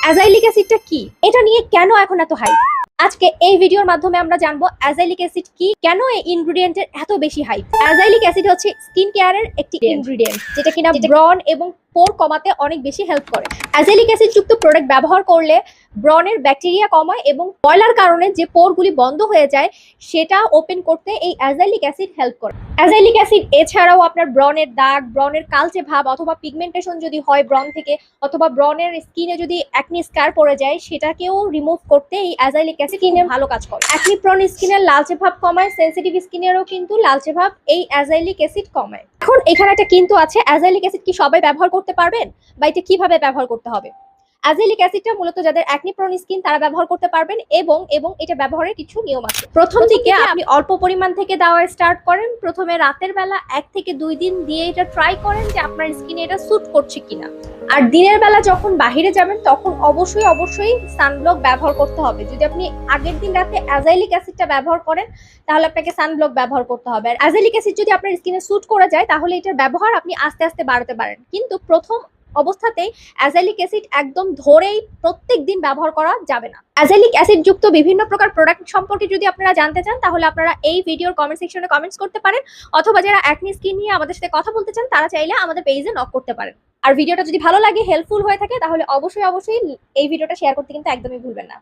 অ্যাজাইলিক অ্যাসিডটা কি, এটা নিয়ে কেন এখন এত হাইপ? আজকে এই ভিডিওর মাধ্যমে আমরা জানবো অ্যাজাইলিক অ্যাসিড কি, কেন এই ইনগ্রেডিয়েন্টের এত বেশি হাইপ। অ্যাজাইলিক অ্যাসিড হচ্ছে স্কিন কেয়ারের একটি ইনগ্রেডিয়েন্ট যেটা কিনা ব্রণ এবং পোর কমাতে অনেক বেশি হেল্প করে। অ্যাজাইলিক অ্যাসিড যুক্ত প্রোডাক্ট ব্যবহার করলে ব্রণের ব্যাকটেরিয়া কমায় এবং ময়লার কারণে যে পোরগুলি বন্ধ হয়ে যায় সেটা ওপেন করতে এই অ্যাজাইলিক অ্যাসিড হেল্প করে। অ্যাজাইলিক অ্যাসিড এছাড়াও আপনার ব্রণের দাগ, ব্রণের কালচে ভাব অথবা পিগমেন্টেশন যদি হয় ব্রণ থেকে, অথবা ব্রণের স্কিনে যদি অ্যাকনি স্কার পড়ে যায় সেটাকেও রিমুভ করতে এই অ্যাজাইলিক অ্যাসিড স্কিনে ভালো কাজ করে। অ্যাকনি প্রন স্কিনের লালচে ভাব কমায়, সেনসিটিভ স্কিনেরও কিন্তু লালচে ভাব এই অ্যাজাইলিক অ্যাসিড কমায়। এখন এখানে একটা কিন্তু আছে, অ্যাজাইলিক অ্যাসিড কি সবাই ব্যবহার করতে পারবেন বা এটা কিভাবে ব্যবহার করতে হবে? অ্যাজাইলিক অ্যাসিডটা মূলত যাদের অ্যাকনি প্রন স্কিন তারা ব্যবহার করতে পারবেন এবং এবং এটা ব্যবহারের কিছু নিয়ম আছে। প্রথম দিকে আপনি অল্প পরিমাণ থেকে দেওয়া স্টার্ট করেন। প্রথমে রাতের বেলা 1 থেকে 2 দিন দিয়ে এটা ট্রাই করেন যে আপনার স্কিনে এটা স্যুট করছে কিনা। আর দিনের বেলা যখন বাহিরে যাবেন তখন অবশ্যই সানব্লক ব্যবহার করতে হবে। যদি আপনি আগের দিন রাতে অ্যাজাইলিক অ্যাসিডটা ব্যবহার করেন তাহলে আপনাকে সানব্লক ব্যবহার করতে হবে। আর অ্যাজাইলিক অ্যাসিড যদি আপনার স্কিনে স্যুট করে যায় তাহলে এটার ব্যবহার আপনি আস্তে আস্তে বাড়াতে পারেন, কিন্তু প্রথম অবস্থাতেই অ্যাজাইলিক অ্যাসিড একদম ধরেই প্রত্যেক দিন ব্যবহার করা যাবে না। অ্যাজাইলিক অ্যাসিড যুক্ত বিভিন্ন প্রকার প্রোডাক্ট সম্পর্কে যদি আপনারা জানতে চান তাহলে আপনারা এই ভিডিওর কমেন্ট সেকশনে কমেন্টস করতে পারেন, অথবা যারা অ্যাকনি স্কিন নিয়ে আমাদের সাথে কথা বলতে চান তারা চাইলে আমাদের পেজে নক করতে পারেন। আর ভিডিওটা যদি ভালো লাগে, হেল্পফুল হয়ে থাকে তাহলে অবশ্যই এই ভিডিওটা শেয়ার করতে কিন্তু একদমই ভুলবেন না।